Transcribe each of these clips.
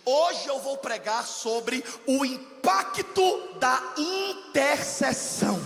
Hoje eu vou pregar sobre o impacto da intercessão.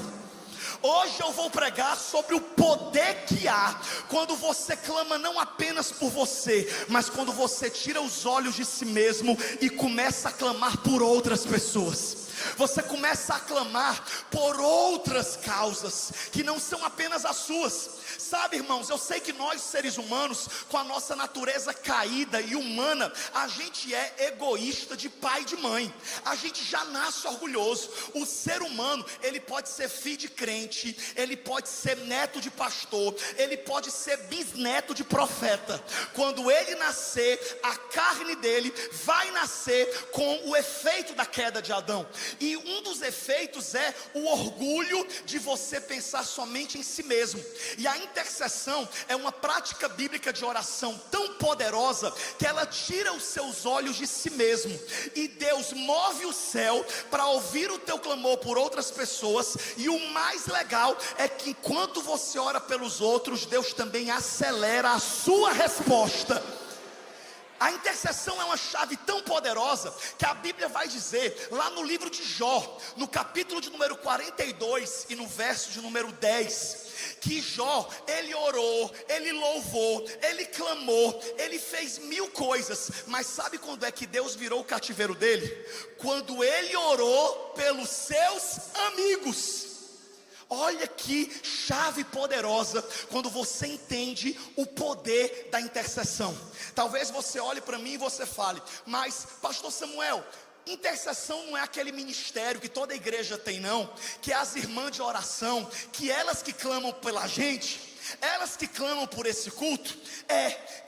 Hoje eu vou pregar sobre o poder que há quando você clama não apenas por você, mas quando você tira os olhos de si mesmo e começa a clamar por outras pessoas. Você começa a clamar por outras causas que não são apenas as suas. Sabe, irmãos, eu sei que nós seres humanos, com a nossa natureza caída e humana, a gente é egoísta de pai e de mãe. A gente já nasce orgulhoso. O ser humano, ele pode ser filho de crente, ele pode ser neto de pastor, ele pode ser bisneto de profeta. Quando ele nascer, a carne dele vai nascer com o efeito da queda de Adão. E um dos efeitos é o orgulho de você pensar somente em si mesmo. E a intercessão é uma prática bíblica de oração tão poderosa que ela tira os seus olhos de si mesmo, e Deus move o céu para ouvir o teu clamor por outras pessoas. E o mais legal é que enquanto você ora pelos outros, Deus também acelera a sua resposta. A intercessão é uma chave tão poderosa que a Bíblia vai dizer lá no livro de Jó, no capítulo de número 42 e no verso de número 10, que Jó, ele orou, ele louvou, ele clamou, ele fez 1000 coisas. Mas sabe quando é que Deus virou o cativeiro dele? Quando ele orou pelos seus amigos. Olha que chave poderosa quando você entende o poder da intercessão. Talvez você olhe para mim e você fale: mas pastor Samuel, intercessão não é aquele ministério que toda igreja tem não, que é as irmãs de oração, que elas que clamam pela gente, elas que clamam por esse culto.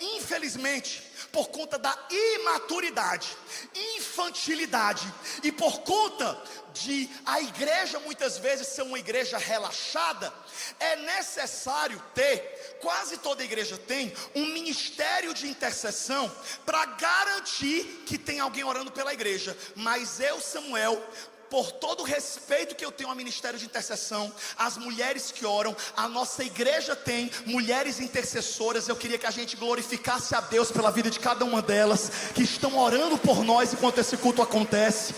Infelizmente, por conta da imaturidade, infantilidade, e por conta de a igreja muitas vezes ser uma igreja relaxada, é necessário ter, quase toda igreja tem, um ministério de intercessão para garantir que tem alguém orando pela igreja. Mas eu, Samuel, por todo o respeito que eu tenho ao ministério de intercessão, as mulheres que oram, a nossa igreja tem mulheres intercessoras. Eu queria que a gente glorificasse a Deus pela vida de cada uma delas, que estão orando por nós enquanto esse culto acontece.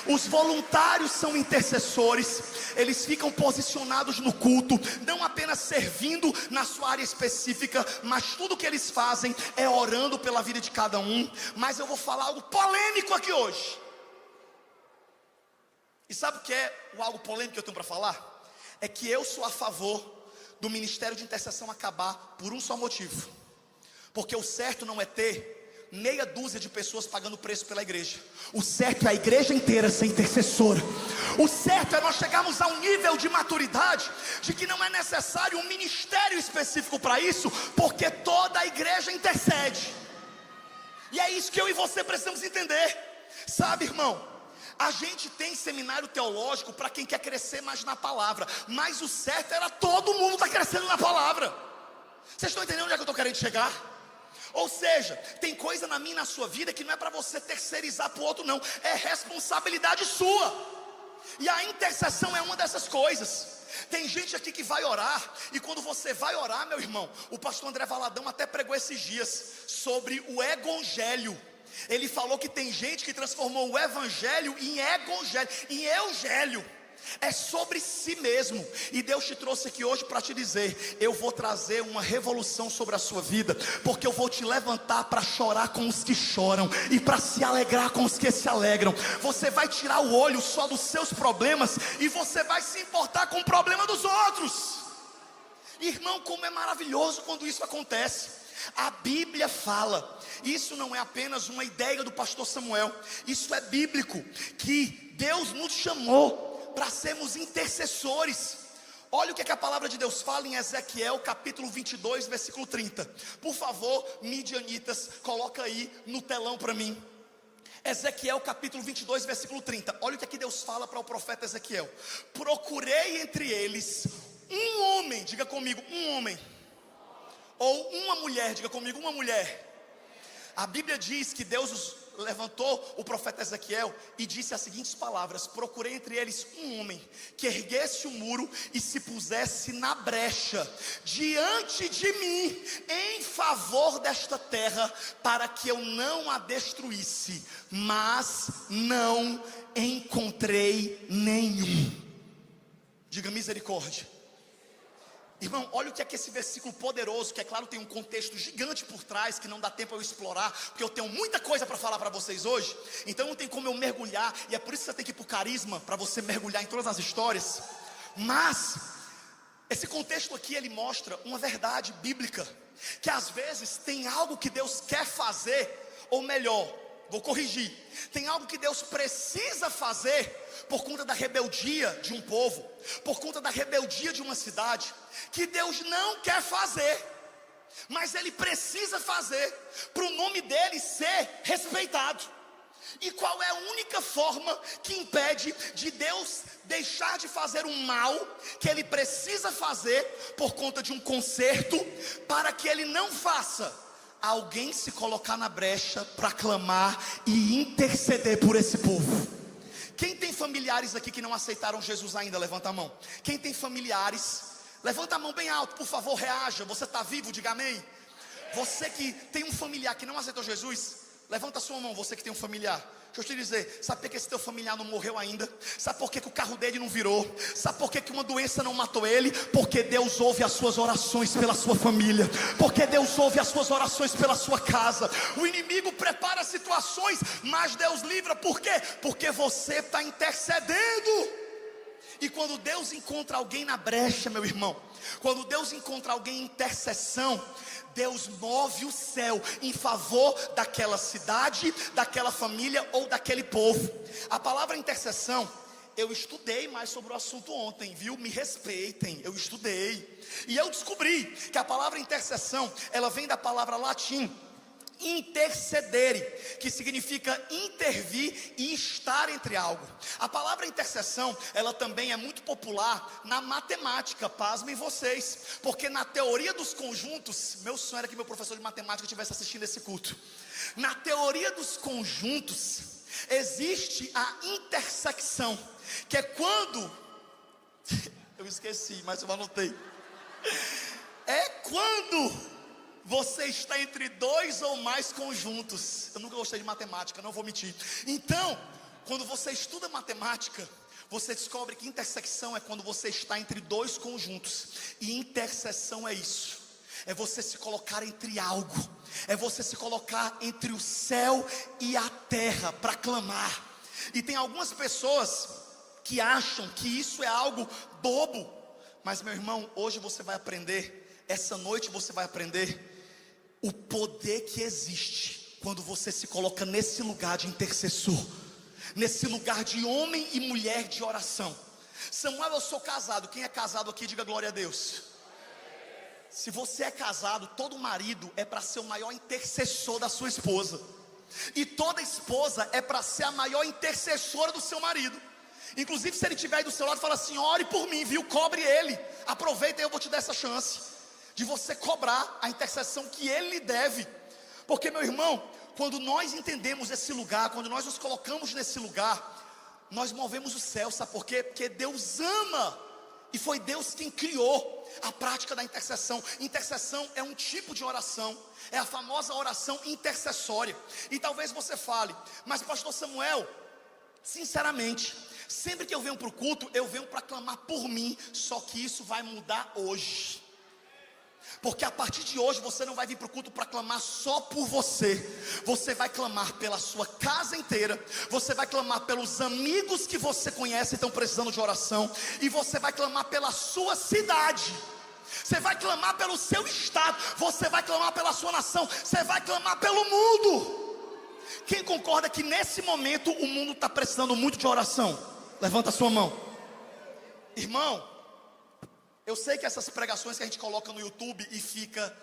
Os voluntários são intercessores, eles ficam posicionados no culto, não apenas servindo na sua área específica, mas tudo que eles fazem é orando pela vida de cada um. Mas eu vou falar algo polêmico aqui hoje. E sabe o que é o algo polêmico que eu tenho para falar? É que eu sou a favor do ministério de intercessão acabar por um só motivo. Porque o certo não é ter meia dúzia de pessoas pagando preço pela igreja. O certo é a igreja inteira ser intercessora. O certo é nós chegarmos a um nível de maturidade de que não é necessário um ministério específico para isso, porque toda a igreja intercede. E é isso que eu e você precisamos entender. Sabe, irmão, a gente tem seminário teológico para quem quer crescer mais na palavra, mas o certo era todo mundo estar crescendo na palavra. Vocês estão entendendo onde é que eu estou querendo chegar? Ou seja, tem coisa na minha e na sua vida que não é para você terceirizar para o outro não, é responsabilidade sua. E a intercessão é uma dessas coisas. Tem gente aqui que vai orar, e quando você vai orar, meu irmão, o pastor André Valadão até pregou esses dias sobre o evangelho. Ele falou que tem gente que transformou o evangelho em evangelho, em eugélio. É sobre si mesmo. E Deus te trouxe aqui hoje para te dizer: eu vou trazer uma revolução sobre a sua vida, porque eu vou te levantar para chorar com os que choram e para se alegrar com os que se alegram. Você vai tirar o olho só dos seus problemas e você vai se importar com o problema dos outros. Irmão, como é maravilhoso quando isso acontece. A Bíblia fala, isso não é apenas uma ideia do pastor Samuel, isso é bíblico, que Deus nos chamou para sermos intercessores. Olha o que a palavra de Deus fala em Ezequiel capítulo 22 versículo 30. Por favor, midianitas, coloca aí no telão para mim. Ezequiel capítulo 22 versículo 30. Olha o que Deus fala para o profeta Ezequiel: procurei entre eles um homem, diga comigo, um homem, ou uma mulher, diga comigo, uma mulher. A Bíblia diz que Deus levantou o profeta Ezequiel e disse as seguintes palavras: procurei entre eles um homem que erguesse o muro e se pusesse na brecha diante de mim em favor desta terra, para que eu não a destruísse, mas não encontrei nenhum. Diga misericórdia. Irmão, olha o que é que esse versículo poderoso, que é claro tem um contexto gigante por trás, que não dá tempo eu explorar, porque eu tenho muita coisa para falar para vocês hoje, então não tem como eu mergulhar, e é por isso que você tem que ir para o carisma, para você mergulhar em todas as histórias. Mas, esse contexto aqui, ele mostra uma verdade bíblica, que às vezes tem algo que Deus quer fazer, ou melhor, vou corrigir, tem algo que Deus precisa fazer, por conta da rebeldia de um povo, por conta da rebeldia de uma cidade, que Deus não quer fazer, mas Ele precisa fazer, para o nome dEle ser respeitado. E qual é a única forma que impede de Deus deixar de fazer o mal que Ele precisa fazer, por conta de um conserto, para que Ele não faça? Alguém se colocar na brecha para clamar e interceder por esse povo. Quem tem familiares aqui que não aceitaram Jesus ainda? Levanta a mão. Quem tem familiares, levanta a mão bem alto, por favor, reaja. Você está vivo? Diga amém. Você que tem um familiar que não aceitou Jesus, levanta a sua mão. Você que tem um familiar, deixa eu te dizer, sabe por que esse teu familiar não morreu ainda? Sabe por que o carro dele não virou? Sabe por que uma doença não matou ele? Porque Deus ouve as suas orações pela sua família, porque Deus ouve as suas orações pela sua casa. O inimigo prepara situações, mas Deus livra. Por quê? Porque você está intercedendo. E quando Deus encontra alguém na brecha, meu irmão, quando Deus encontra alguém em intercessão, Deus move o céu em favor daquela cidade, daquela família ou daquele povo. A palavra intercessão, eu estudei mais sobre o assunto ontem, viu? Me respeitem, eu estudei. E eu descobri que a palavra intercessão, ela vem da palavra latim intercedere, que significa intervir e estar entre algo. A palavra intercessão, ela também é muito popular na matemática, pasmem vocês, porque na teoria dos conjuntos, meu sonho era que meu professor de matemática estivesse assistindo esse culto. Na teoria dos conjuntos, existe a intersecção, que é quando, eu esqueci, mas eu anotei, é quando você está entre dois ou mais conjuntos. Eu nunca gostei de matemática, não vou mentir. Então, quando você estuda matemática, você descobre que intersecção é quando você está entre dois conjuntos. E intercessão é isso, é você se colocar entre algo, é você se colocar entre o céu e a terra para clamar. E tem algumas pessoas que acham que isso é algo bobo, mas meu irmão, hoje você vai aprender, essa noite você vai aprender o poder que existe quando você se coloca nesse lugar de intercessor, nesse lugar de homem e mulher de oração. Samuel, eu sou casado. Quem é casado aqui, diga glória a Deus. Se você é casado, todo marido é para ser o maior intercessor da sua esposa, e toda esposa é para ser a maior intercessora do seu marido. Inclusive, se ele estiver aí do seu lado, fala assim: ore por mim, viu? Cobre ele. Aproveita e eu vou te dar essa chance de você cobrar a intercessão que ele lhe deve. Porque, meu irmão, quando nós entendemos esse lugar, quando nós nos colocamos nesse lugar, nós movemos o céu. Sabe por quê? Porque Deus ama, e foi Deus quem criou a prática da intercessão. Intercessão é um tipo de oração, é a famosa oração intercessória. E talvez você fale: mas pastor Samuel, sinceramente, sempre que eu venho para o culto, eu venho para clamar por mim. Só que isso vai mudar hoje, porque a partir de hoje você não vai vir para o culto para clamar só por você. Você vai clamar pela sua casa inteira. Você vai clamar pelos amigos que você conhece e estão precisando de oração. E você vai clamar pela sua cidade. Você vai clamar pelo seu estado. Você vai clamar pela sua nação. Você vai clamar pelo mundo. Quem concorda que nesse momento o mundo está precisando muito de oração? Levanta a sua mão. Irmão, eu sei que essas pregações que a gente coloca no YouTube e fica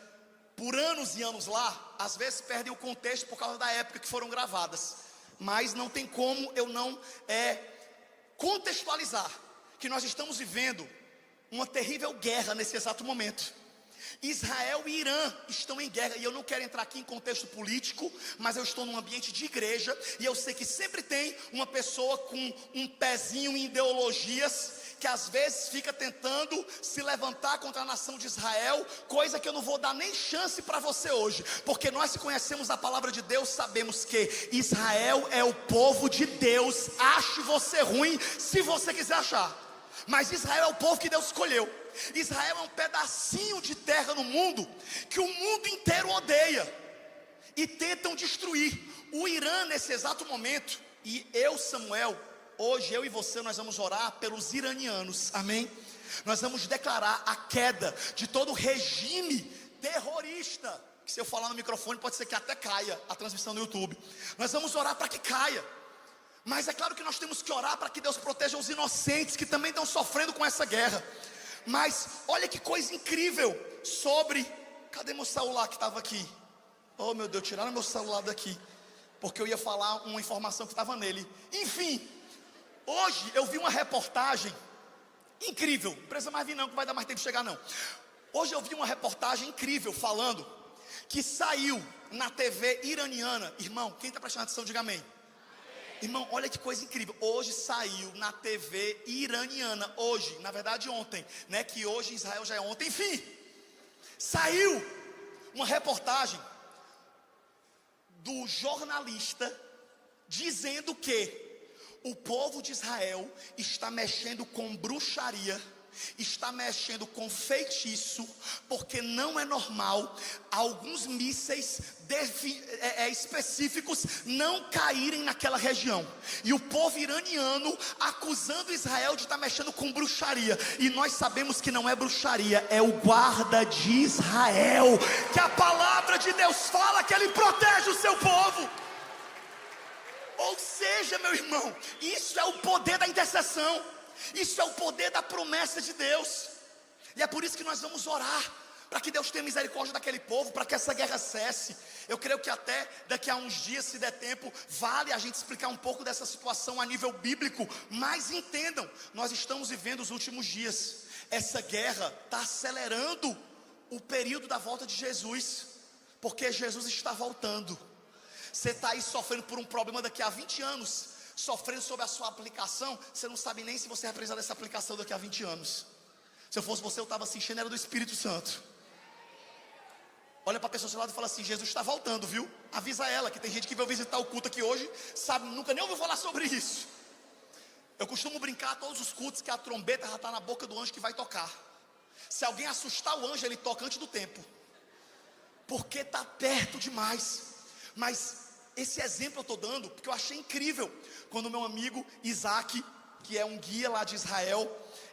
por anos e anos lá, às vezes perdem o contexto por causa da época que foram gravadas. Mas não tem como eu não contextualizar que nós estamos vivendo uma terrível guerra nesse exato momento. Israel e Irã estão em guerra, e eu não quero entrar aqui em contexto político, mas eu estou num ambiente de igreja, e eu sei que sempre tem uma pessoa com um pezinho em ideologias, que às vezes fica tentando se levantar contra a nação de Israel, coisa que eu não vou dar nem chance para você hoje, porque nós que conhecemos a palavra de Deus, sabemos que Israel é o povo de Deus. Ache você ruim, se você quiser achar, mas Israel é o povo que Deus escolheu. Israel é um pedacinho de terra no mundo, que o mundo inteiro odeia, e tentam destruir. O Irã nesse exato momento, e eu, Samuel, hoje eu e você, nós vamos orar pelos iranianos, amém? Nós vamos declarar a queda de todo regime terrorista, que se eu falar no microfone pode ser que até caia a transmissão no YouTube. Nós vamos orar para que caia, mas é claro que nós temos que orar para que Deus proteja os inocentes, que também estão sofrendo com essa guerra. Mas olha que coisa incrível sobre... Cadê meu celular que estava aqui? Oh meu Deus, tiraram meu celular daqui, porque eu ia falar uma informação que estava nele. Enfim, hoje eu vi uma reportagem incrível. Não precisa mais vir não, que vai dar mais tempo de chegar não. Hoje eu vi uma reportagem incrível falando que saiu na TV iraniana. Irmão, quem está prestando atenção, diga amém. Irmão, olha que coisa incrível. Hoje saiu na TV iraniana. Hoje, na verdade ontem, né? Que hoje Israel já é ontem. Enfim, saiu uma reportagem do jornalista dizendo que o povo de Israel está mexendo com bruxaria, está mexendo com feitiço, porque não é normal alguns mísseis específicos não caírem naquela região, e o povo iraniano acusando Israel de estar mexendo com bruxaria, e nós sabemos que não é bruxaria, é o guarda de Israel, que a palavra de Deus fala que ele protege o seu povo. Ou seja, meu irmão, isso é o poder da intercessão, isso é o poder da promessa de Deus, e é por isso que nós vamos orar, para que Deus tenha misericórdia daquele povo, para que essa guerra cesse. Eu creio que até daqui a uns dias, se der tempo, vale a gente explicar um pouco dessa situação a nível bíblico, mas entendam, nós estamos vivendo os últimos dias, essa guerra está acelerando o período da volta de Jesus, porque Jesus está voltando. Você está aí sofrendo por um problema daqui a 20 anos, sofrendo sobre a sua aplicação, você não sabe nem se você vai precisar dessa aplicação daqui a 20 anos. Se eu fosse você, eu estava se enchendo do Espírito Santo. Olha para a pessoa do seu lado e fala assim: Jesus está voltando, viu? Avisa ela, que tem gente que veio visitar o culto aqui hoje, sabe, nunca nem ouviu falar sobre isso. Eu costumo brincar a todos os cultos que a trombeta já está na boca do anjo que vai tocar. Se alguém assustar o anjo, ele toca antes do tempo, porque está perto demais. Mas esse exemplo eu estou dando porque eu achei incrível quando o meu amigo Isaac, que é um guia lá de Israel,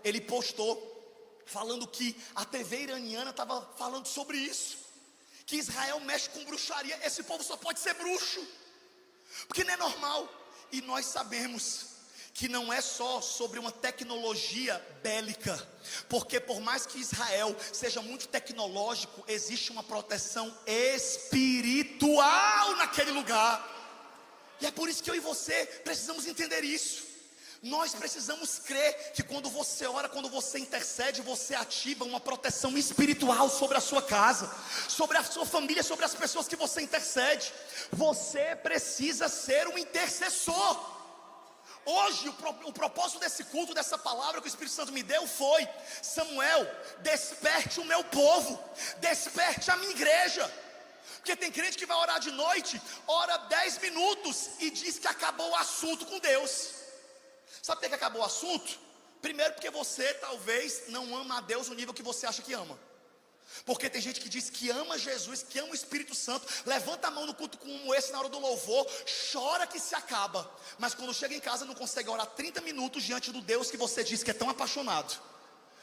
ele postou falando que a TV iraniana estava falando sobre isso, que Israel mexe com bruxaria. Esse povo só pode ser bruxo, porque não é normal. E nós sabemos que não é só sobre uma tecnologia bélica, porque por mais que Israel seja muito tecnológico, existe uma proteção espiritual naquele lugar. E é por isso que eu e você precisamos entender isso. Nós precisamos crer que quando você ora, quando você intercede, você ativa uma proteção espiritual sobre a sua casa, sobre a sua família, sobre as pessoas que você intercede. Você precisa ser um intercessor. Hoje o propósito desse culto, dessa palavra que o Espírito Santo me deu foi: Samuel, desperte o meu povo, desperte a minha igreja. Porque tem crente que vai orar de noite, ora 10 minutos e diz que acabou o assunto com Deus. Sabe por que acabou o assunto? Primeiro porque você talvez não ama a Deus no nível que você acha que ama. Porque tem gente que diz que ama Jesus, que ama o Espírito Santo, levanta a mão no culto como esse na hora do louvor, chora que se acaba, mas quando chega em casa não consegue orar 30 minutos diante do Deus que você diz que é tão apaixonado,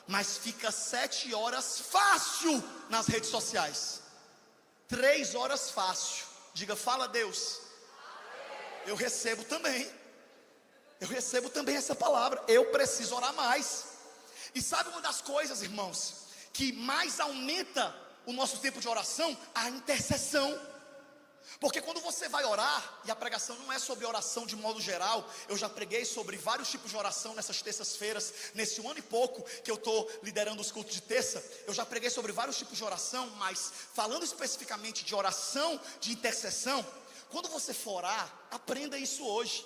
mas fica 7 horas fácil nas redes sociais, 3 horas fácil. Diga: fala Deus. Eu recebo também essa palavra. Eu preciso orar mais. E sabe uma das coisas, irmãos, que mais aumenta o nosso tempo de oração? A intercessão. Porque quando você vai orar, e a pregação não é sobre oração de modo geral, eu já preguei sobre vários tipos de oração nessas terças-feiras, nesse 1 ano e pouco que eu estou liderando os cultos de terça, eu já preguei sobre vários tipos de oração, mas falando especificamente de oração, de intercessão, quando você for orar, aprenda isso hoje.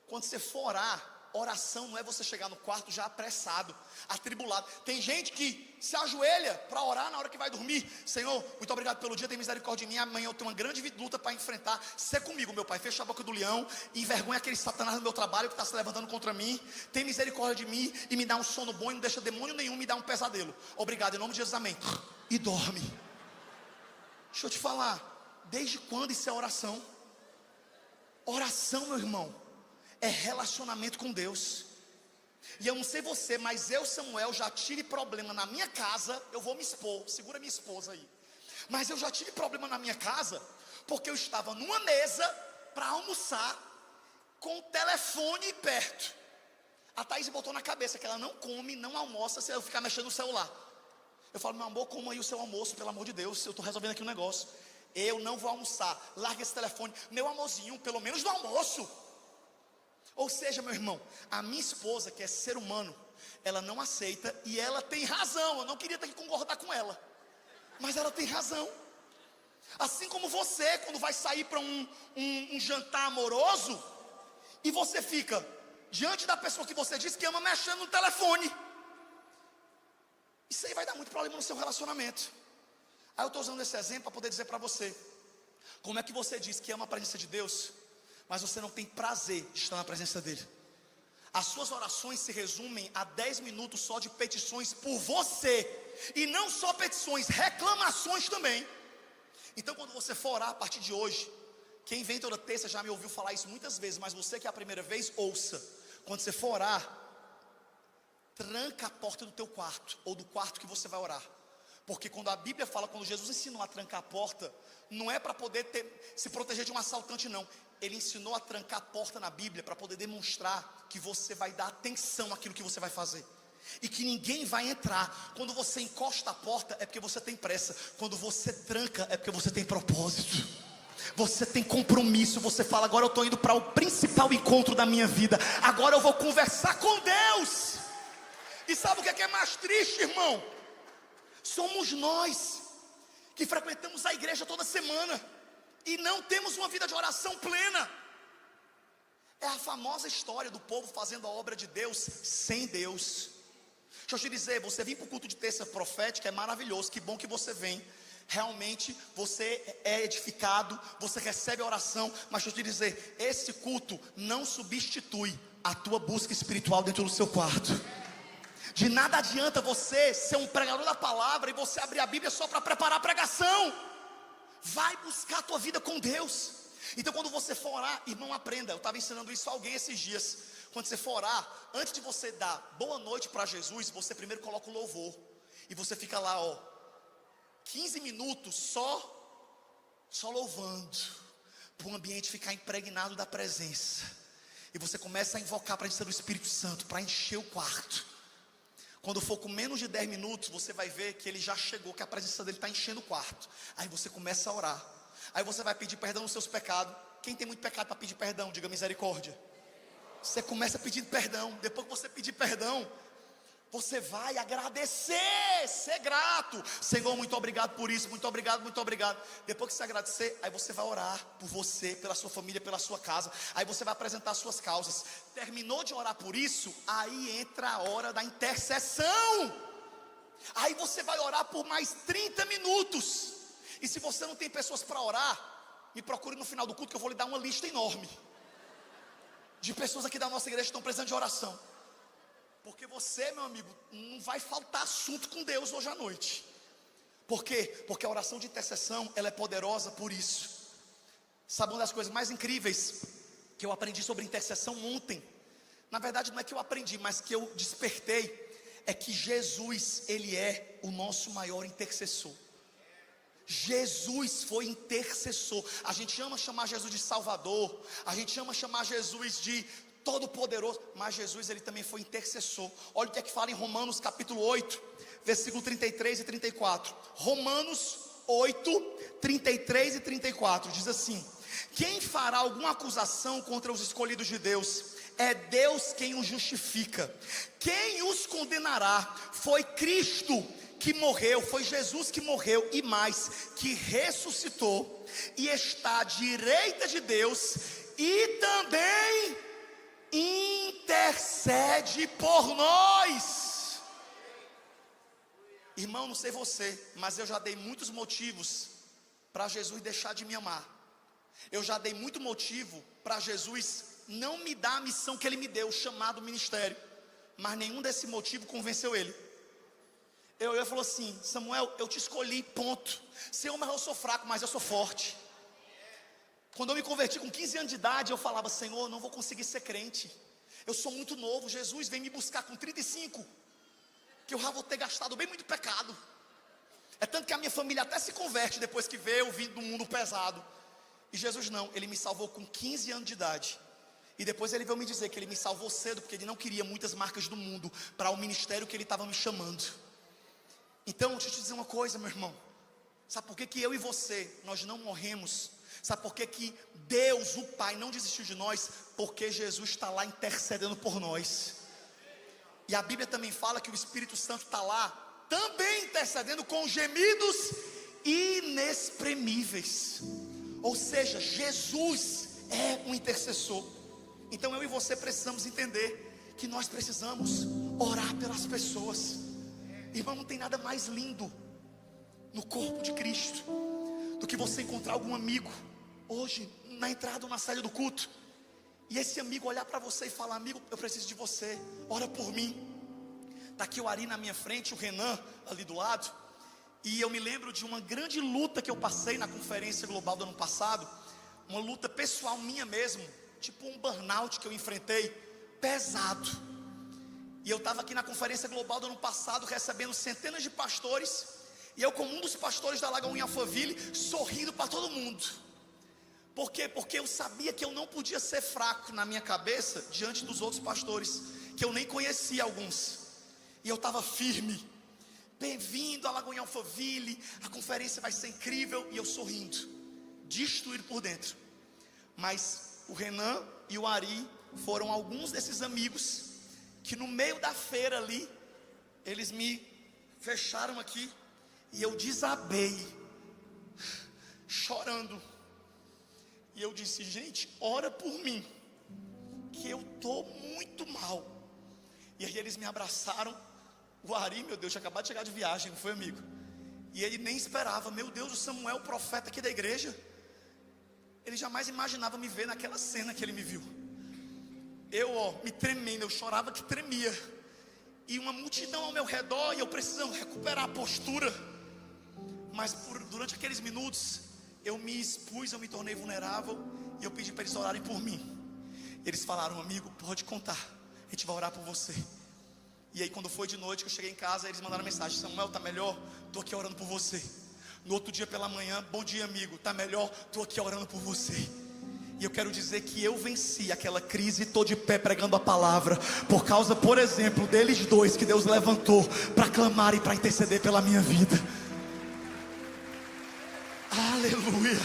Quando você for orar, oração não é você chegar no quarto já apressado, atribulado. Tem gente que se ajoelha para orar na hora que vai dormir. Senhor, muito obrigado pelo dia, tem misericórdia de mim. Amanhã eu tenho uma grande luta para enfrentar. Se é comigo, meu pai, fecha a boca do leão e envergonha aquele satanás no meu trabalho que está se levantando contra mim. Tem misericórdia de mim e me dá um sono bom e não deixa demônio nenhum me dar um pesadelo. Obrigado, em nome de Jesus, amém. E dorme. Deixa eu te falar, desde quando isso é oração? Oração, meu irmão, é relacionamento com Deus. E eu não sei você, mas eu, Samuel, já tive problema na minha casa. Eu vou me expor, segura minha esposa aí. Mas eu já tive problema na minha casa, porque eu estava numa mesa para almoçar, com o telefone perto. A Thaís botou na cabeça que ela não come, não almoça se eu ficar mexendo no celular. Eu falo, meu amor, coma aí o seu almoço, pelo amor de Deus, eu estou resolvendo aqui um negócio. Eu não vou almoçar, larga esse telefone. Meu amorzinho, pelo menos no almoço. Ou seja, meu irmão, a minha esposa, que é ser humano, ela não aceita, e ela tem razão. Eu não queria ter que concordar com ela, mas ela tem razão. Assim como você, quando vai sair para um jantar amoroso, e você fica diante da pessoa que você diz que ama, mexendo no telefone. Isso aí vai dar muito problema no seu relacionamento. Aí eu estou usando esse exemplo para poder dizer para você, como é que você diz que ama a presença de Deus, mas você não tem prazer de estar na presença dele? As suas orações se resumem a 10 minutos só de petições por você. E não só petições, reclamações também. Então quando você for orar a partir de hoje, quem vem toda terça já me ouviu falar isso muitas vezes, mas você que é a primeira vez, ouça. Quando você for orar, tranca a porta do teu quarto, ou do quarto que você vai orar. Porque quando a Bíblia fala, quando Jesus ensinou a trancar a porta, não é para poder se proteger de um assaltante, não. Ele ensinou a trancar a porta na Bíblia para poder demonstrar que você vai dar atenção àquilo que você vai fazer, e que ninguém vai entrar. Quando você encosta a porta é porque você tem pressa. Quando você tranca é porque você tem propósito, você tem compromisso. Você fala, agora eu estou indo para o principal encontro da minha vida, agora eu vou conversar com Deus. E sabe o que é mais triste, irmão? Somos nós que frequentamos a igreja toda semana e não temos uma vida de oração plena. É a famosa história do povo fazendo a obra de Deus sem Deus. Deixa eu te dizer, você vir para o culto de terça profética é maravilhoso, que bom que você vem. Realmente você é edificado, você recebe a oração. Mas deixa eu te dizer, esse culto não substitui a tua busca espiritual dentro do seu quarto. De nada adianta você ser um pregador da palavra e você abrir a Bíblia só para preparar a pregação. Vai buscar a tua vida com Deus. Então quando você for orar, irmão, aprenda. Eu estava ensinando isso a alguém esses dias. Quando você for orar, antes de você dar boa noite para Jesus, você primeiro coloca o louvor. E você fica lá, 15 minutos só louvando, para o ambiente ficar impregnado da presença. E você começa a invocar a presença do Espírito Santo para encher o quarto. Quando for com menos de 10 minutos, você vai ver que ele já chegou, que a presença dele está enchendo o quarto. Aí você começa a orar. Aí você vai pedir perdão dos seus pecados. Quem tem muito pecado para pedir perdão, diga misericórdia. Você começa pedindo perdão. Depois que você pedir perdão, você vai agradecer, ser grato. Senhor, muito obrigado por isso, muito obrigado, muito obrigado. Depois que você agradecer, aí você vai orar por você, pela sua família, pela sua casa. Aí você vai apresentar as suas causas. Terminou de orar por isso, aí entra a hora da intercessão. Aí você vai orar por mais 30 minutos. E se você não tem pessoas para orar, me procure no final do culto que eu vou lhe dar uma lista enorme de pessoas aqui da nossa igreja que estão precisando de oração. Porque você, meu amigo, não vai faltar assunto com Deus hoje à noite. Por quê? Porque a oração de intercessão, ela é poderosa por isso. Sabe uma das coisas mais incríveis que eu aprendi sobre intercessão ontem? Na verdade não é que eu aprendi, mas que eu despertei. É que Jesus, ele é o nosso maior intercessor. Jesus foi intercessor. A gente ama chamar Jesus de Salvador, a gente ama chamar Jesus de Todo-Poderoso, mas Jesus, ele também foi intercessor. Olha o que é que fala em Romanos capítulo 8, versículo 33 e 34. Romanos 8, 33 e 34, diz assim: quem fará alguma acusação contra os escolhidos de Deus? É Deus quem os justifica. Quem os condenará? Foi Cristo que morreu, foi Jesus que morreu, e mais, que ressuscitou e está à direita de Deus, e também intercede por nós. Irmão, não sei você, mas eu já dei muitos motivos para Jesus deixar de me amar. Eu já dei muito motivo para Jesus não me dar a missão que Ele me deu, o chamado ministério, mas nenhum desse motivo convenceu Ele. Ele falou assim: Samuel, eu te escolhi, ponto. Senhor, mas eu sou fraco, mas eu sou forte. Quando eu me converti com 15 anos de idade, eu falava: Senhor, não vou conseguir ser crente, eu sou muito novo. Jesus vem me buscar com 35, que eu já vou ter gastado bem muito pecado. É tanto que a minha família até se converte depois que vê eu vindo do mundo pesado. E Jesus não, Ele me salvou com 15 anos de idade. E depois Ele veio me dizer que Ele me salvou cedo, porque Ele não queria muitas marcas do mundo para o ministério que Ele estava me chamando. Então, deixa eu te dizer uma coisa, meu irmão. Sabe por que eu e você, nós não morremos? Sabe por que Deus, o Pai, não desistiu de nós? Porque Jesus está lá intercedendo por nós. E a Bíblia também fala que o Espírito Santo está lá, também intercedendo com gemidos inexprimíveis. Ou seja, Jesus é um intercessor. Então eu e você precisamos entender que nós precisamos orar pelas pessoas. Irmão, não tem nada mais lindo no corpo de Cristo do que você encontrar algum amigo hoje na entrada ou na saída do culto, e esse amigo olhar para você e falar: amigo, eu preciso de você, ora por mim. Está aqui o Ari na minha frente, o Renan ali do lado. E eu me lembro de uma grande luta que eu passei na conferência global do ano passado. Uma luta pessoal minha mesmo, tipo um burnout que eu enfrentei, pesado. E eu estava aqui na conferência global do ano passado, recebendo centenas de pastores, e eu, como um dos pastores da Lagoinha Alphaville, sorrindo para todo mundo. Por quê? Porque eu sabia que eu não podia ser fraco na minha cabeça diante dos outros pastores, que eu nem conhecia alguns. E eu estava firme. Bem-vindo à Lagoinha Alphaville, a conferência vai ser incrível. E eu sorrindo, destruído por dentro. Mas o Renan e o Ari foram alguns desses amigos que no meio da feira ali, eles me fecharam aqui, e eu desabei, chorando. E eu disse: gente, ora por mim, que eu estou muito mal. E aí eles me abraçaram. O Ari, meu Deus, tinha acabado de chegar de viagem, não foi, amigo? E ele nem esperava. Meu Deus, o Samuel, o profeta aqui da igreja, ele jamais imaginava me ver naquela cena que ele me viu. Eu, me tremendo, eu chorava que tremia. E uma multidão ao meu redor, e eu precisando recuperar a postura. Mas durante aqueles minutos, eu me expus, eu me tornei vulnerável. E eu pedi para eles orarem por mim. Eles falaram: amigo, pode contar, a gente vai orar por você. E aí quando foi de noite que eu cheguei em casa, eles mandaram mensagem: Samuel, tá melhor? Estou aqui orando por você. No outro dia pela manhã: bom dia, amigo, tá melhor? Estou aqui orando por você. E eu quero dizer que eu venci aquela crise e estou de pé pregando a palavra, por causa, por exemplo, deles dois que Deus levantou para clamar e para interceder pela minha vida. Aleluia.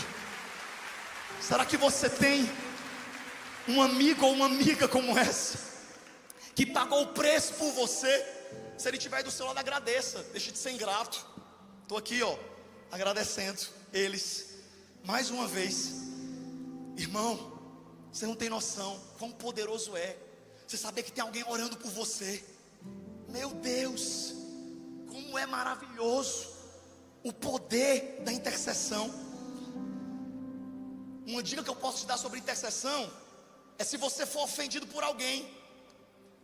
Será que você tem um amigo ou uma amiga como essa, que pagou o preço por você? Se ele estiver aí do seu lado, agradeça, deixe de ser ingrato. Estou aqui, agradecendo eles mais uma vez. Irmão, você não tem noção quão poderoso é você saber que tem alguém orando por você. Meu Deus, como é maravilhoso o poder da intercessão. Uma dica que eu posso te dar sobre intercessão é: se você for ofendido por alguém,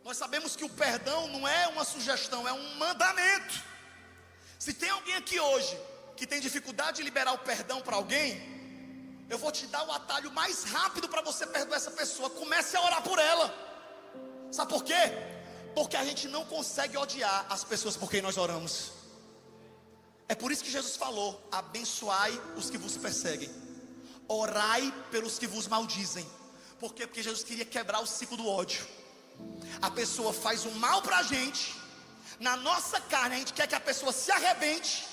nós sabemos que o perdão não é uma sugestão, é um mandamento. Se tem alguém aqui hoje que tem dificuldade de liberar o perdão para alguém, eu vou te dar o atalho mais rápido para você perdoar essa pessoa. Comece a orar por ela. Sabe por quê? Porque a gente não consegue odiar as pessoas por quem nós oramos. É por isso que Jesus falou: abençoai os que vos perseguem, orai pelos que vos maldizem. Por quê? Porque Jesus queria quebrar o ciclo do ódio. A pessoa faz o mal para a gente, na nossa carne a gente quer que a pessoa se arrebente,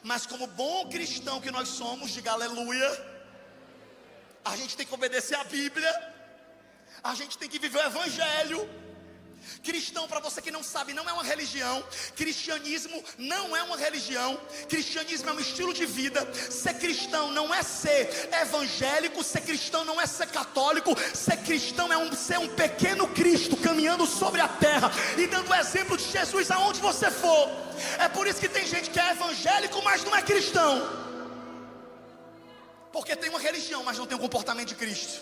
Mas como bom cristão que nós somos, diga aleluia, a gente tem que obedecer a Bíblia, a gente tem que viver o Evangelho. Cristão, para você que não sabe, não é uma religião. Cristianismo não é uma religião. Cristianismo é um estilo de vida. Ser cristão não é ser evangélico. Ser cristão não é ser católico. Ser cristão é ser um pequeno Cristo caminhando sobre a terra e dando o exemplo de Jesus aonde você for. É por isso que tem gente que é evangélico, mas não é cristão, porque tem uma religião, mas não tem um comportamento de Cristo.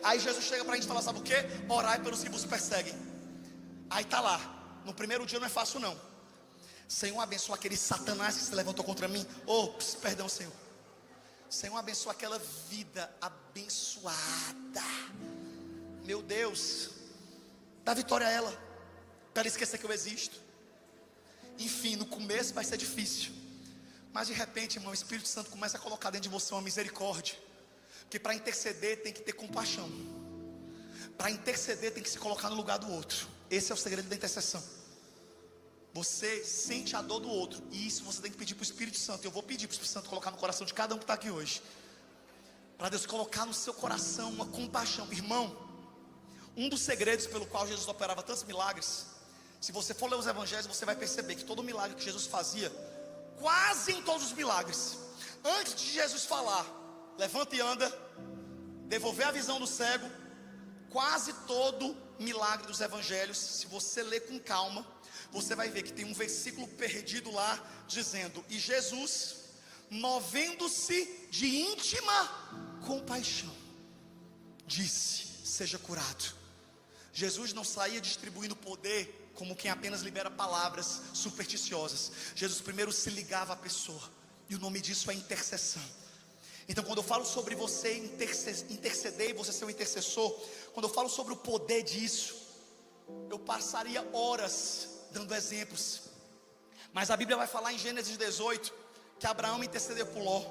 Aí Jesus chega para a gente e fala, sabe o que? Orai pelos que vos perseguem. Aí tá lá, no primeiro dia não é fácil não. Senhor, abençoa aquele Satanás que se levantou contra mim. Perdão, Senhor. Senhor, abençoa aquela vida abençoada. Meu Deus, dá vitória a ela, para ela esquecer que eu existo. Enfim, no começo vai ser difícil, mas de repente, irmão, o Espírito Santo começa a colocar dentro de você uma misericórdia. Porque para interceder tem que ter compaixão. Para interceder tem que se colocar no lugar do outro. Esse é o segredo da intercessão. Você sente a dor do outro, e isso você tem que pedir para o Espírito Santo. Eu vou pedir para o Espírito Santo colocar no coração de cada um que está aqui hoje, para Deus colocar no seu coração uma compaixão. Irmão, um dos segredos pelo qual Jesus operava tantos milagres, se você for ler os evangelhos, você vai perceber que todo milagre que Jesus fazia, quase em todos os milagres, antes de Jesus falar, levanta e anda, devolver a visão do cego, quase todo milagre dos evangelhos, se você ler com calma, você vai ver que tem um versículo perdido lá, dizendo, e Jesus, movendo-se de íntima compaixão, disse, seja curado. Jesus não saía distribuindo poder como quem apenas libera palavras supersticiosas. Jesus primeiro se ligava à pessoa, e o nome disso é intercessão. Então quando eu falo sobre você interceder e você ser um intercessor, quando eu falo sobre o poder disso, eu passaria horas dando exemplos, mas a Bíblia vai falar em Gênesis 18, que Abraão intercedeu por Ló.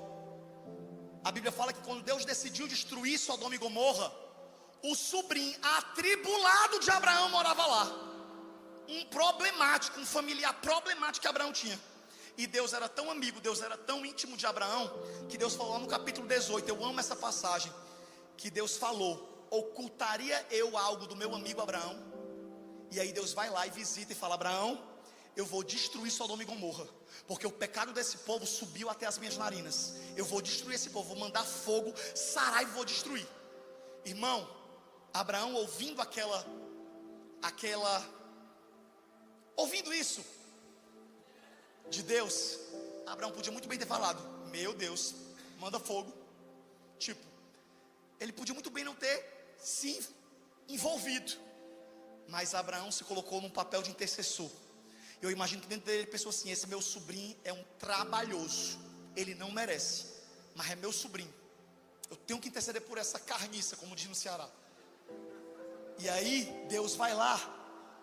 A Bíblia fala que quando Deus decidiu destruir Sodoma e Gomorra, o sobrinho atribulado de Abraão morava lá. Um familiar problemático que Abraão tinha. E Deus era tão amigo, Deus era tão íntimo de Abraão, que Deus falou no capítulo 18, eu amo essa passagem, que Deus falou, ocultaria eu algo do meu amigo Abraão? E aí Deus vai lá e visita e fala, Abraão, eu vou destruir Sodoma e Gomorra, porque o pecado desse povo subiu até as minhas narinas. Eu vou destruir esse povo, vou mandar fogo, sarar e vou destruir. Irmão, Abraão ouvindo ouvindo isso de Deus, Abraão podia muito bem ter falado, meu Deus, manda fogo. Tipo, ele podia muito bem não ter se envolvido, mas Abraão se colocou num papel de intercessor. Eu imagino que dentro dele ele pensou assim, esse meu sobrinho é um trabalhoso, ele não merece, mas é meu sobrinho, eu tenho que interceder por essa carniça, como diz no Ceará. E aí Deus vai lá,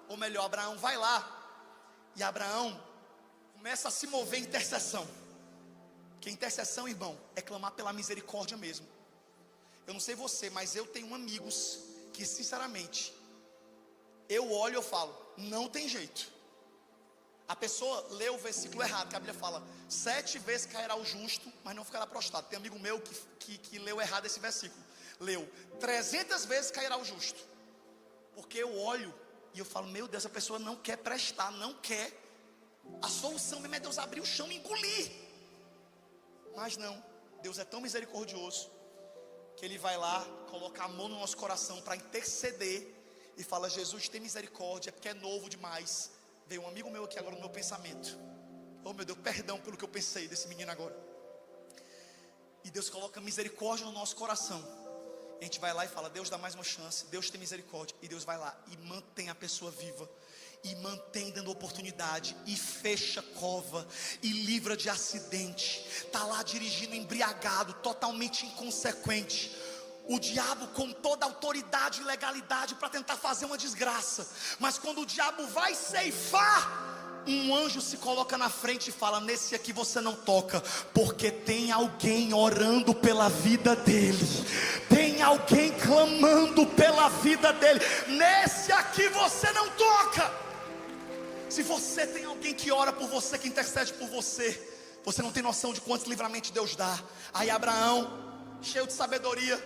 ou melhor, Abraão vai lá, e Abraão começa a se mover em intercessão. Que intercessão, irmão, é clamar pela misericórdia mesmo. Eu não sei você, mas eu tenho amigos que sinceramente, eu olho e eu falo, não tem jeito. A pessoa lê o versículo errado, que a Bíblia fala, 7 vezes cairá o justo, mas não ficará prostrado. Tem um amigo meu que leu errado esse versículo. Leu, 300 vezes cairá o justo. Porque eu olho e eu falo, meu Deus, a pessoa não quer prestar, não quer. A solução mesmo é Deus abrir o chão e engolir. Mas não, Deus é tão misericordioso, que Ele vai lá, coloca a mão no nosso coração para interceder. E fala, Jesus, tem misericórdia, porque é novo demais. Veio um amigo meu aqui agora no meu pensamento. Oh meu Deus, perdão pelo que eu pensei desse menino agora. E Deus coloca misericórdia no nosso coração. A gente vai lá e fala, Deus dá mais uma chance, Deus tem misericórdia. E Deus vai lá e mantém a pessoa viva, e mantém dando oportunidade, e fecha cova, e livra de acidente. Está lá dirigindo embriagado, totalmente inconsequente. O diabo com toda a autoridade e legalidade para tentar fazer uma desgraça. Mas quando o diabo vai ceifar, um anjo se coloca na frente e fala, nesse aqui você não toca, porque tem alguém orando pela vida dele, tem alguém clamando pela vida dele. Nesse aqui você não toca. Se você tem alguém que ora por você, que intercede por você, Você não tem noção de quantos livramentos Deus dá. Aí Abraão, cheio de sabedoria,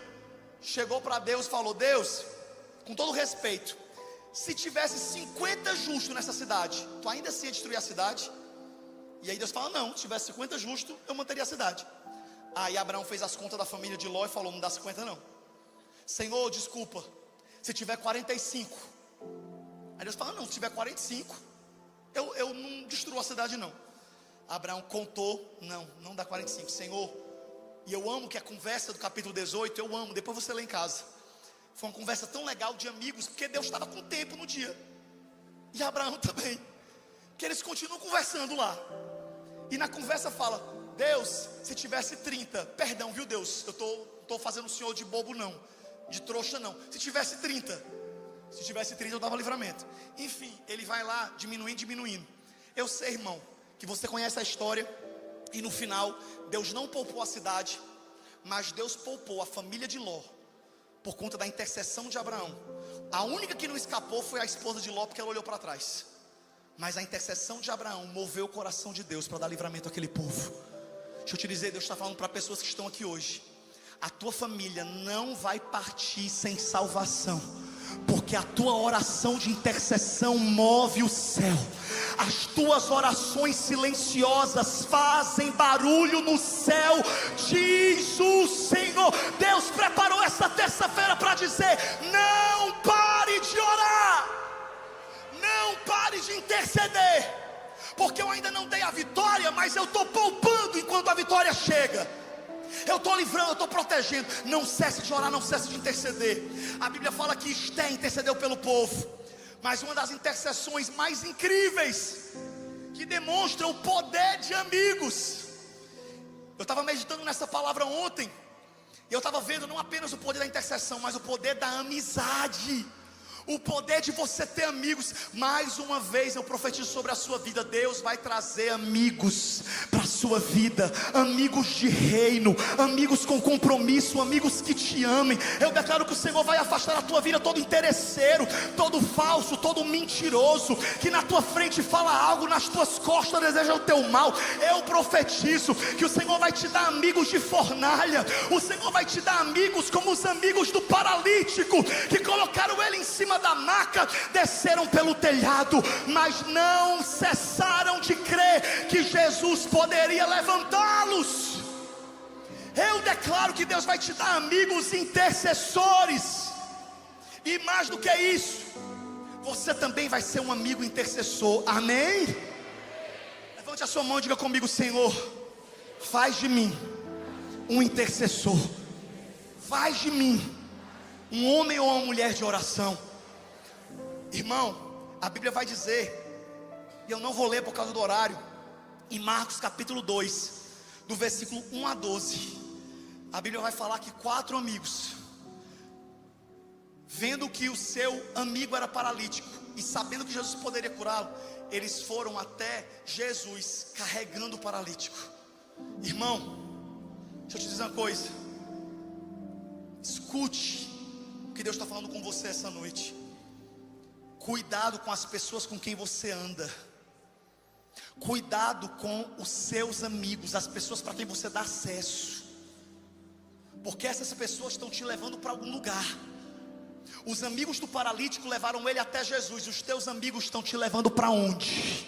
chegou para Deus e falou: Deus, com todo respeito, se tivesse 50 justos nessa cidade, tu ainda assim ia destruir a cidade? E aí Deus fala: não, se tivesse 50 justos, eu manteria a cidade. Aí Abraão fez as contas da família de Ló e falou: não dá 50 não. Senhor, desculpa, se tiver 45. Aí Deus fala: não, se tiver 45, eu não destruo a cidade não. Abraão contou: não dá 45, Senhor. E eu amo que a conversa do capítulo 18, eu amo, depois você lê em casa. Foi uma conversa tão legal de amigos, porque Deus estava com tempo no dia. E Abraão também, que eles continuam conversando lá. E na conversa fala: Deus, se tivesse 30, perdão, viu Deus, eu tô fazendo o senhor de bobo não, de trouxa não. Se tivesse 30 eu dava livramento. Enfim, ele vai lá diminuindo. Eu sei, irmão, que você conhece a história. E no final, Deus não poupou a cidade, mas Deus poupou a família de Ló, por conta da intercessão de Abraão. A única que não escapou foi a esposa de Ló, porque ela olhou para trás. Mas a intercessão de Abraão moveu o coração de Deus para dar livramento àquele povo. Deixa eu te dizer, Deus está falando para pessoas que estão aqui hoje: a tua família não vai partir sem salvação, porque a tua oração de intercessão move o céu. As tuas orações silenciosas fazem barulho no céu, diz o Senhor. Deus preparou essa terça-feira para dizer: não pare de orar, não pare de interceder, porque eu ainda não dei a vitória, mas eu estou poupando enquanto a vitória chega. Eu estou livrando, eu estou protegendo. Não cesse de orar, não cesse de interceder. A Bíblia fala que Esté intercedeu pelo povo. Mas uma das intercessões mais incríveis, que demonstra o poder de amigos. Eu estava meditando nessa palavra ontem, e eu estava vendo não apenas o poder da intercessão, mas o poder da amizade. O poder de você ter amigos. Mais uma vez eu profetizo sobre a sua vida: Deus vai trazer amigos para a sua vida, amigos de reino, amigos com compromisso, amigos que te amem. Eu declaro que o Senhor vai afastar da tua vida todo interesseiro, todo falso, todo mentiroso, que na tua frente fala algo, nas tuas costas deseja o teu mal. Eu profetizo que o Senhor vai te dar amigos de fornalha. O Senhor vai te dar amigos como os amigos do paralítico, que colocaram ele em cima da maca, desceram pelo telhado, mas não cessaram de crer que Jesus poderia levantá-los. Eu declaro que Deus vai te dar amigos intercessores, e mais do que isso, você também vai ser um amigo intercessor. Amém? Levante a sua mão e diga comigo: Senhor, faz de mim um intercessor, faz de mim um homem ou uma mulher de oração. Irmão, a Bíblia vai dizer, e eu não vou ler por causa do horário, em Marcos capítulo 2, do versículo 1 a 12, a Bíblia vai falar que 4 amigos, vendo que o seu amigo era paralítico, e sabendo que Jesus poderia curá-lo, eles foram até Jesus, carregando o paralítico. Irmão, deixa eu te dizer uma coisa, escute o que Deus está falando com você essa noite. Cuidado com as pessoas com quem você anda. Cuidado com os seus amigos, as pessoas para quem você dá acesso, porque essas pessoas estão te levando para algum lugar. Os amigos do paralítico levaram ele até Jesus. Os teus amigos estão te levando para onde?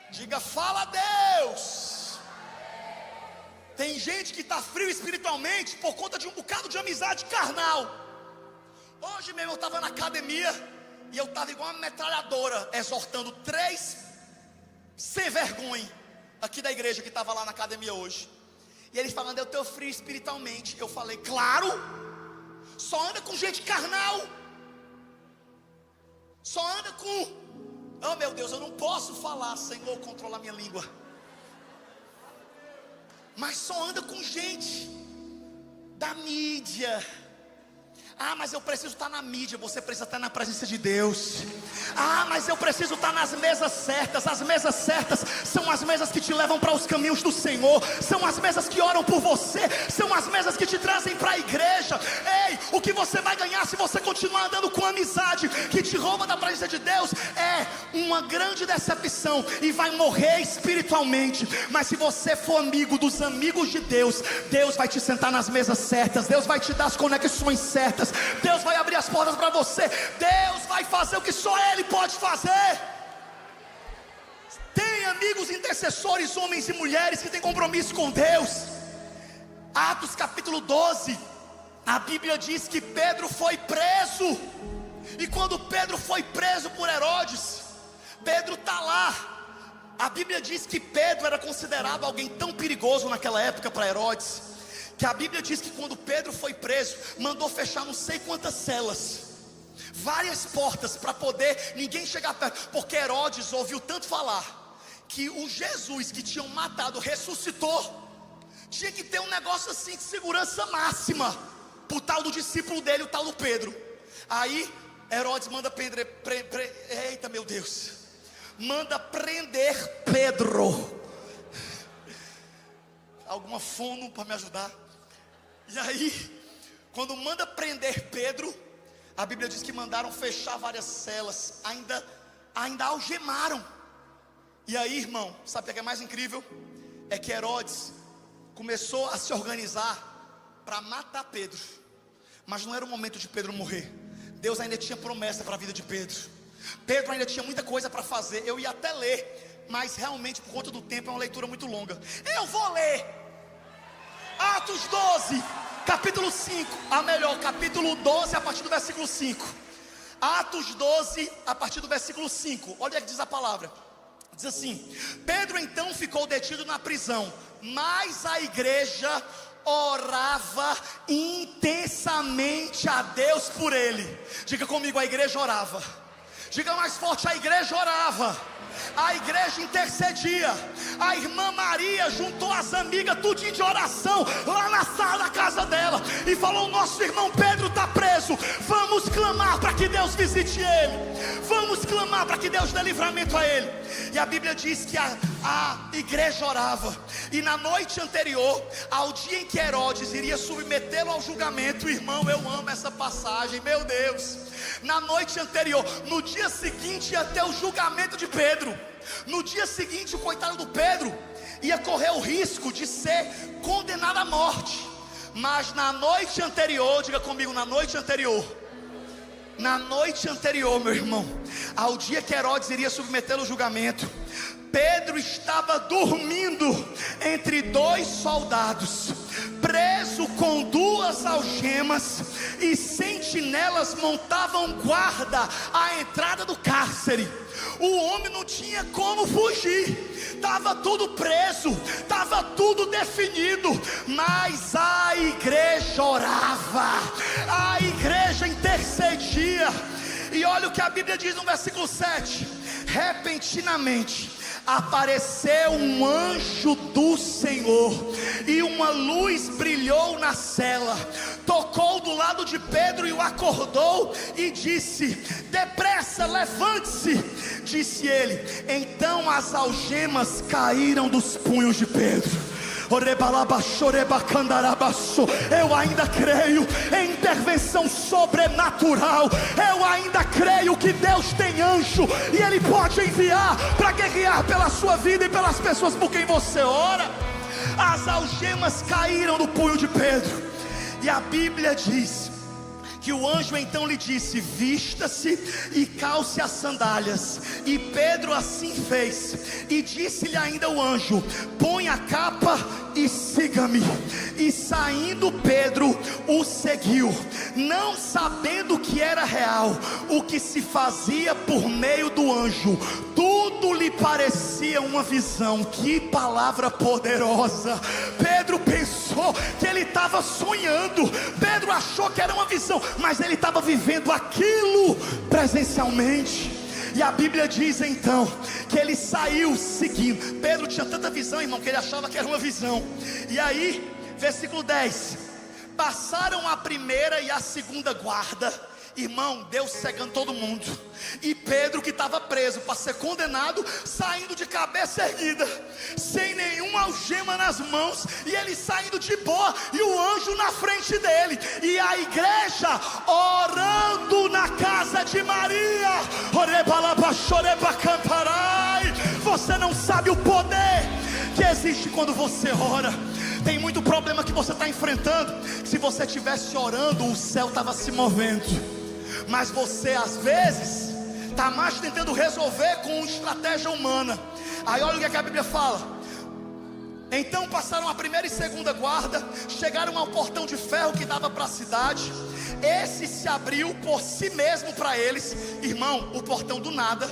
Diga: fala a Deus. Tem gente que está frio espiritualmente por conta de um bocado de amizade carnal. Hoje mesmo eu estava na academia, e eu estava igual uma metralhadora, exortando 3 sem vergonha aqui da igreja que estava lá na academia hoje. E eles falando: eu estou frio espiritualmente. Eu falei: claro, só anda com gente carnal, só anda com... oh meu Deus, eu não posso falar, Senhor, controla minha língua. Mas só anda com gente da mídia. Ah, mas eu preciso estar na mídia. Você precisa estar na presença de Deus. Ah, mas eu preciso estar nas mesas certas. As mesas certas são as mesas que te levam para os caminhos do Senhor. São as mesas que oram por você. São as mesas que te trazem para a igreja. Ei, O que você vai ganhar se você continuar andando com amizade que te rouba da presença de Deus é uma grande decepção e vai morrer espiritualmente. Mas se você for amigo dos amigos de Deus, Deus vai te sentar nas mesas certas, Deus vai te dar as conexões certas, Deus vai abrir as portas para você, Deus vai fazer o que só Ele pode fazer. Tem amigos intercessores, homens e mulheres que têm compromisso com Deus. Atos capítulo 12, a Bíblia diz que Pedro foi preso. E quando Pedro foi preso por Herodes, Pedro está lá. A Bíblia diz que Pedro era considerado alguém tão perigoso naquela época para Herodes, que a Bíblia diz que quando Pedro foi preso, mandou fechar não sei quantas celas, várias portas, para poder ninguém chegar perto, porque Herodes ouviu tanto falar que o Jesus que tinham matado ressuscitou. Tinha que ter um negócio assim de segurança máxima para o tal do discípulo dele, o tal do Pedro. Aí Herodes manda prender, eita meu Deus, manda prender Pedro. Alguma fono para me ajudar? E aí, quando manda prender Pedro, a Bíblia diz que mandaram fechar várias celas, ainda algemaram. E aí, irmão, sabe o que é mais incrível? É que Herodes começou a se organizar para matar Pedro. Mas não era o momento de Pedro morrer. Deus ainda tinha promessa para a vida de Pedro. Pedro ainda tinha muita coisa para fazer. Eu ia até ler, mas realmente por conta do tempo é uma leitura muito longa. Eu vou ler Atos 12, capítulo 5. Capítulo 12 a partir do versículo 5. Atos 12 a partir do versículo 5. Olha o que diz a palavra. Diz assim: Pedro então ficou detido na prisão, mas a igreja orava intensamente a Deus por ele. Diga comigo, a igreja orava. Diga mais forte, a igreja orava. A igreja intercedia. A irmã Maria juntou as amigas tudinho de oração lá na sala da casa dela e falou: nosso irmão Pedro está preso, vamos clamar para que Deus visite ele, vamos clamar para que Deus dê livramento a ele. E a Bíblia diz que a igreja orava. E na noite anterior ao dia em que Herodes iria submetê-lo ao julgamento, irmão, eu amo essa passagem, meu Deus. Na noite anterior, no dia seguinte ia ter o julgamento de Pedro. No dia seguinte, o coitado do Pedro ia correr o risco de ser condenado à morte. Mas na noite anterior, diga comigo, na noite anterior, meu irmão, ao dia que Herodes iria submetê-lo ao julgamento, Pedro estava dormindo entre dois soldados, preso com duas algemas, e sentinelas montavam guarda à entrada do cárcere. O homem não tinha como fugir, estava tudo preso, estava tudo definido. Mas a igreja orava, a igreja intercedia. E olha o que a Bíblia diz no versículo 7: repentinamente apareceu um anjo do Senhor, e uma luz brilhou na cela, tocou do lado de Pedro e o acordou, e disse: depressa, levante-se. Disse ele. Então as algemas caíram dos punhos de Pedro. Eu ainda creio em intervenção sobrenatural. Eu ainda creio que Deus tem anjo e Ele pode enviar para guerrear pela sua vida e pelas pessoas por quem você ora. As algemas caíram do punho de Pedro, e a Bíblia diz que o anjo então lhe disse: vista-se e calce as sandálias. E Pedro assim fez. E disse-lhe ainda o anjo: põe a capa e siga-me. E saindo Pedro o seguiu, não sabendo que era real o que se fazia por meio do anjo. Tudo lhe parecia uma visão. Que palavra poderosa! Pedro pensou que ele estava sonhando. Pedro achou que era uma visão, mas ele estava vivendo aquilo presencialmente. E a Bíblia diz então que ele saiu seguindo. Pedro tinha tanta visão, irmão, que ele achava que era uma visão. E aí, versículo 10: Passaram a primeira e a segunda guarda. Irmão, Deus cegando todo mundo. E Pedro, que estava preso para ser condenado, saindo de cabeça erguida, sem nenhuma algema nas mãos, e ele saindo de boa, e o anjo na frente dele, e a igreja orando na casa de Maria. Você não sabe o poder que existe quando você ora. Tem muito problema que você está enfrentando. Se você estivesse orando, o céu estava se movendo. Mas você às vezes está mais tentando resolver com estratégia humana. Aí olha o que a Bíblia fala. Então passaram a primeira e segunda guarda, chegaram ao portão de ferro que dava para a cidade. Esse se abriu por si mesmo para eles. Irmão, o portão do nada.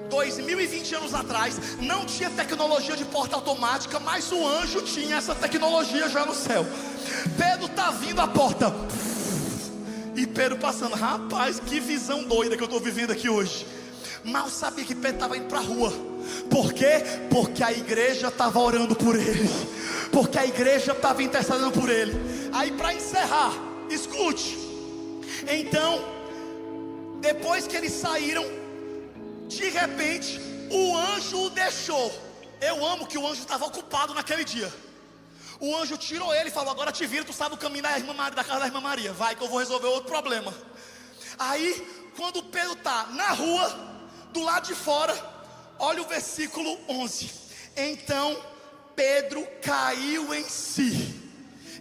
2020 anos atrás não tinha tecnologia de porta automática, mas o anjo tinha essa tecnologia já no céu. Pedro está vindo à porta, e Pedro passando. Rapaz, que visão doida que eu estou vivendo aqui hoje. Mal sabia que Pedro estava indo para a rua. Por quê? Porque a igreja estava orando por ele, porque a igreja estava intercedendo por ele. Aí para encerrar, escute. Então, depois que eles saíram, de repente o anjo o deixou. Eu amo que o anjo estava ocupado naquele dia. O anjo tirou ele e falou: agora te vira, tu sabe o caminho da casa da irmã Maria, vai que eu vou resolver outro problema. Aí quando Pedro está na rua, do lado de fora, olha o versículo 11. Então Pedro caiu em si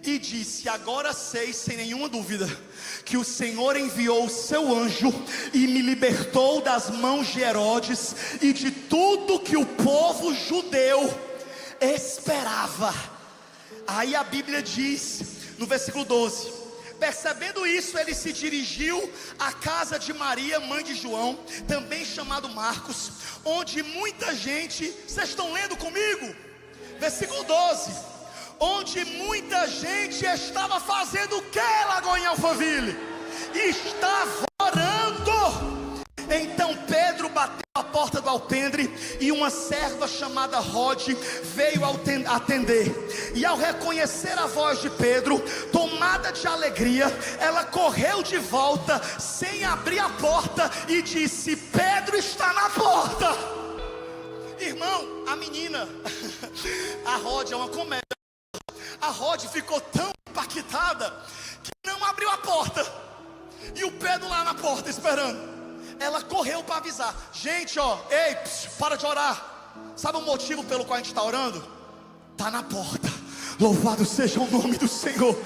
e disse: agora sei sem nenhuma dúvida que o Senhor enviou o seu anjo e me libertou das mãos de Herodes e de tudo que o povo judeu esperava. Aí a Bíblia diz no versículo 12: percebendo isso, ele se dirigiu à casa de Maria, mãe de João, também chamado Marcos, onde muita gente, vocês estão lendo comigo? Versículo 12: onde muita gente estava fazendo o que, Lagoinha Alphaville? Estava orando. Então Pedro bateu a porta do alpendre, e uma serva chamada Rode veio atender. E ao reconhecer a voz de Pedro, tomada de alegria, ela correu de volta, sem abrir a porta, e disse: Pedro está na porta. Irmão, a menina, a Rode é uma comédia. A Rode ficou tão impactada que não abriu a porta, e o Pedro lá na porta esperando. Ela correu para avisar: gente, ei, para de orar. Sabe o motivo pelo qual a gente está orando? Está na porta. Louvado seja o nome do Senhor.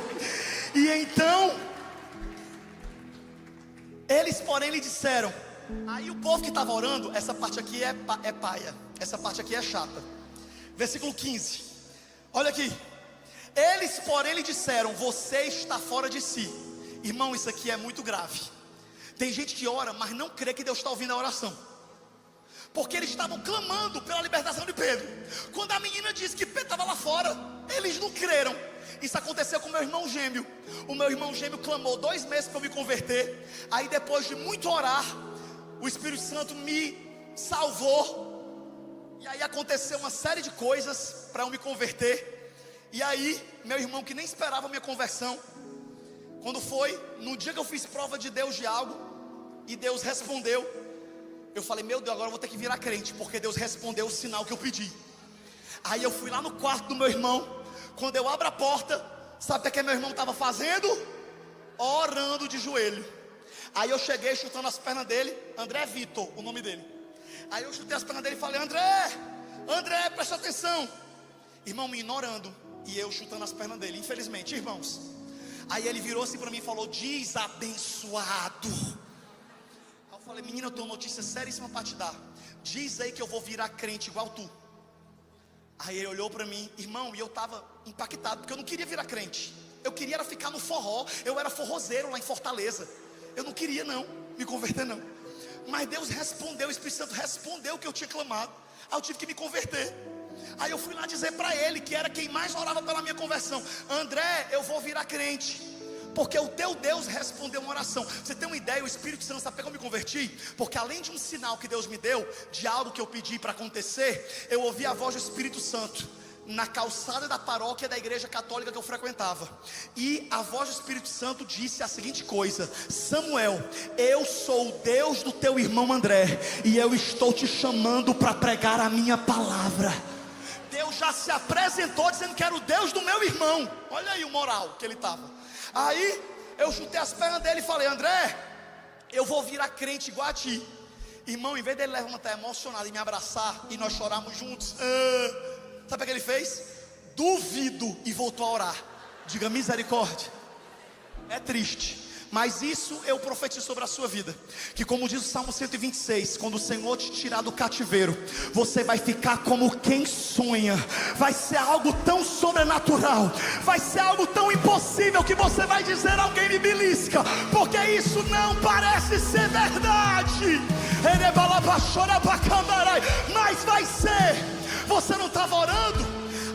E então eles porém lhe disseram. Aí o povo que estava orando, essa parte aqui é paia, essa parte aqui é chata. Versículo 15, olha aqui. Eles porém lhe disseram: você está fora de si. Irmão, isso aqui é muito grave. Tem gente que ora, mas não crê que Deus está ouvindo a oração, porque eles estavam clamando pela libertação de Pedro. Quando a menina disse que Pedro estava lá fora, eles não creram. Isso aconteceu com o meu irmão gêmeo. O meu irmão gêmeo clamou 2 meses para eu me converter. Aí depois de muito orar, o Espírito Santo me salvou. E aí aconteceu uma série de coisas para eu me converter. E aí, meu irmão, que nem esperava a minha conversão, quando foi no dia que eu fiz prova de Deus de algo, e Deus respondeu, eu falei: meu Deus, agora eu vou ter que virar crente, porque Deus respondeu o sinal que eu pedi. Aí eu fui lá no quarto do meu irmão. Quando eu abro a porta, sabe o que meu irmão estava fazendo? Orando de joelho. Aí eu cheguei chutando as pernas dele. André Vitor, o nome dele. Aí eu chutei as pernas dele e falei: André, presta atenção. Irmão, me ignorando, e eu chutando as pernas dele, infelizmente, irmãos. Aí ele virou assim para mim e falou: diz abençoado. Aí eu falei: menina, eu tenho uma notícia seríssima para te dar. Diz aí que eu vou virar crente igual tu. Aí ele olhou para mim, irmão, e eu estava impactado, porque eu não queria virar crente. Eu queria era ficar no forró. Eu era forrozeiro lá em Fortaleza. Eu não queria não me converter não. Mas Deus respondeu, o Espírito Santo respondeu o que eu tinha clamado. Aí eu tive que me converter. Aí eu fui lá dizer para ele, que era quem mais orava pela minha conversão: André, eu vou virar crente, porque o teu Deus respondeu uma oração. Você tem uma ideia? O Espírito Santo sabe como eu me converti? Porque além de um sinal que Deus me deu, de algo que eu pedi para acontecer, eu ouvi a voz do Espírito Santo: na calçada da paróquia da igreja católica que eu frequentava, e a voz do Espírito Santo disse a seguinte coisa: Samuel, eu sou o Deus do teu irmão André, e eu estou te chamando para pregar a minha palavra. Deus já se apresentou dizendo que era o Deus do meu irmão. Olha aí o moral que ele estava. Aí eu juntei as pernas dele e falei: André, eu vou virar crente igual a ti. Irmão, em vez dele levantar emocionado e me abraçar e nós chorarmos juntos, sabe o que ele fez? Duvido, e voltou a orar. Diga misericórdia. É triste, mas isso eu profetizo sobre a sua vida, que como diz o Salmo 126, quando o Senhor te tirar do cativeiro, você vai ficar como quem sonha. Vai ser algo tão sobrenatural, vai ser algo tão impossível, que você vai dizer: alguém me belisca, porque isso não parece ser verdade. Mas vai ser. Você não estava orando.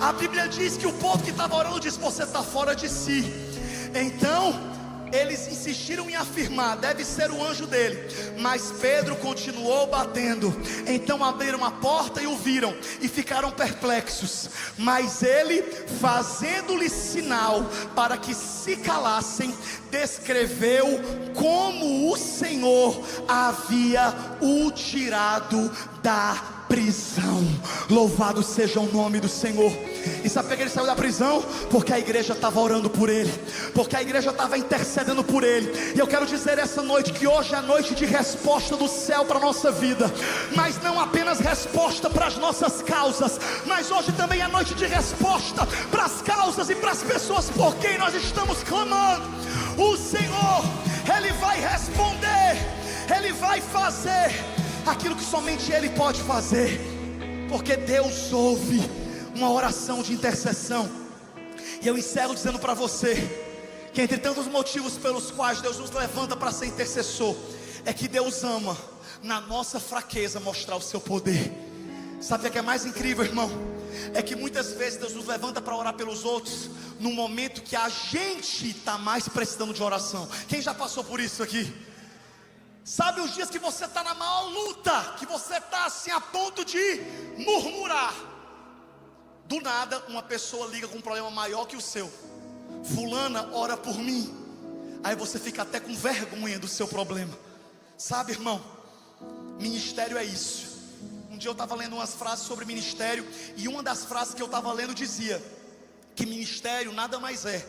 A Bíblia diz que o povo que estava orando disse: você está fora de si. Então eles insistiram em afirmar: deve ser o anjo dele. Mas Pedro continuou batendo. Então abriram a porta e o viram, e ficaram perplexos. Mas ele, fazendo-lhes sinal para que se calassem, descreveu como o Senhor havia o tirado da prisão. Louvado seja o nome do Senhor. E sabe por que ele saiu da prisão? Porque a igreja estava orando por ele, porque a igreja estava intercedendo por ele. E eu quero dizer essa noite que hoje é a noite de resposta do céu para a nossa vida, mas não apenas resposta para as nossas causas, mas hoje também é noite de resposta para as causas e para as pessoas por quem nós estamos clamando. O Senhor, Ele vai responder, Ele vai fazer aquilo que somente Ele pode fazer, porque Deus ouve uma oração de intercessão. E eu encerro dizendo para você que entre tantos motivos pelos quais Deus nos levanta para ser intercessor, é que Deus ama na nossa fraqueza mostrar o seu poder. Sabe o que é mais incrível, irmão? É que muitas vezes Deus nos levanta para orar pelos outros no momento que a gente está mais precisando de oração. Quem já passou por isso aqui? Sabe os dias que você está na maior luta, que você está assim a ponto de murmurar. Do nada uma pessoa liga com um problema maior que o seu: fulana, ora por mim. Aí você fica até com vergonha do seu problema. Sabe, irmão, ministério é isso. Um dia eu estava lendo umas frases sobre ministério, e uma das frases que eu estava lendo dizia que ministério nada mais é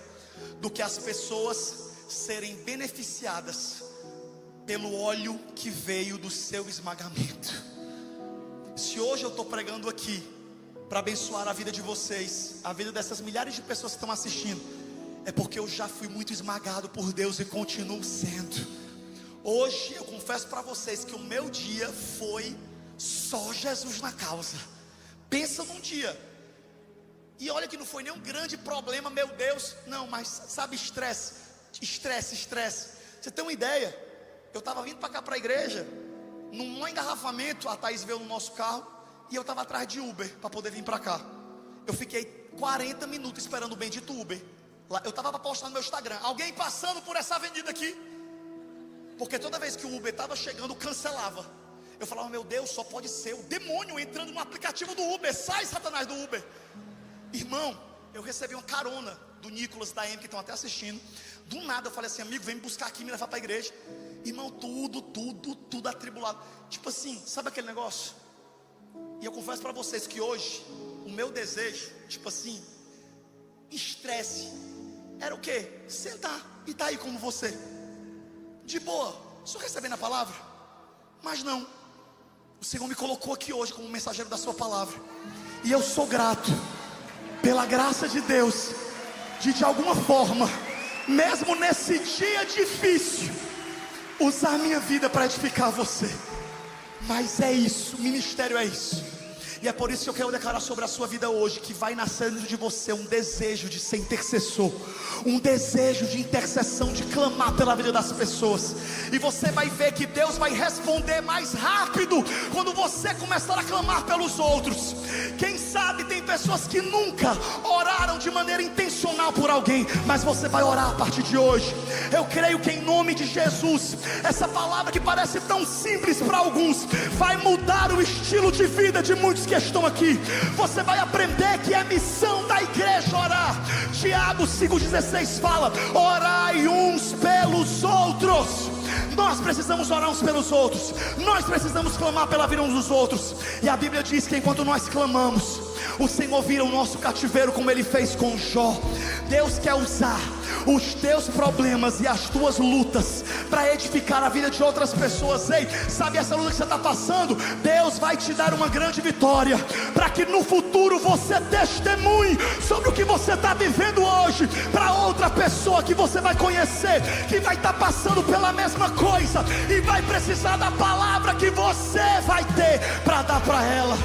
do que as pessoas serem beneficiadas pelo óleo que veio do seu esmagamento. Se hoje eu estou pregando aqui para abençoar a vida de vocês, a vida dessas milhares de pessoas que estão assistindo, é porque eu já fui muito esmagado por Deus e continuo sendo. Hoje eu confesso para vocês que o meu dia foi só Jesus na causa. Pensa num dia, e olha que não foi nenhum grande problema, meu Deus, não, mas sabe, estresse. Você tem uma ideia? Eu estava vindo para cá para a igreja, num engarrafamento, a Thaís veio no nosso carro, e eu estava atrás de Uber para poder vir para cá. Eu fiquei 40 minutos esperando o bendito Uber. Eu estava para postar no meu Instagram: alguém passando por essa avenida aqui, porque toda vez que o Uber estava chegando, cancelava. Eu falava: meu Deus, só pode ser o demônio entrando no aplicativo do Uber. Sai, Satanás, do Uber. Irmão, eu recebi uma carona do Nicolas, da M, que estão até assistindo. Do nada eu falei assim: amigo, vem me buscar aqui e me levar para a igreja. Irmão, tudo atribulado. Tipo assim, sabe aquele negócio? E eu confesso para vocês que hoje o meu desejo, tipo assim, estresse, era o quê? Sentar e tá aí como você, de boa, só recebendo a palavra. Mas não, o Senhor me colocou aqui hoje como mensageiro da sua palavra, e eu sou grato pela graça de Deus, de alguma forma, mesmo nesse dia difícil, usar a minha vida para edificar você. Mas é isso, ministério é isso. E é por isso que eu quero declarar sobre a sua vida hoje, que vai nascer dentro de você um desejo de ser intercessor, um desejo de intercessão, de clamar pela vida das pessoas. E você vai ver que Deus vai responder mais rápido quando você começar a clamar pelos outros. Quem sabe, tem pessoas que nunca oraram de maneira intencional por alguém, mas você vai orar a partir de hoje. Eu creio que em nome de Jesus, essa palavra que parece tão simples para alguns, vai mudar o estilo de vida de muitos que estão aqui. Você vai aprender que é missão da igreja orar. Tiago 5,16 fala: orai uns pelos outros. Nós precisamos orar uns pelos outros, nós precisamos clamar pela vida uns dos outros. E a Bíblia diz que enquanto nós clamamos, o Senhor vira o nosso cativeiro, como Ele fez com Jó. Deus quer usar os teus problemas e as tuas lutas para edificar a vida de outras pessoas. Ei, sabe essa luta que você está passando? Deus vai te dar uma grande vitória, para que no futuro você testemunhe sobre o que você está vivendo hoje, para outra pessoa que você vai conhecer, que vai estar passando pela mesma coisa, e vai precisar da palavra que você vai ter para dar para ela.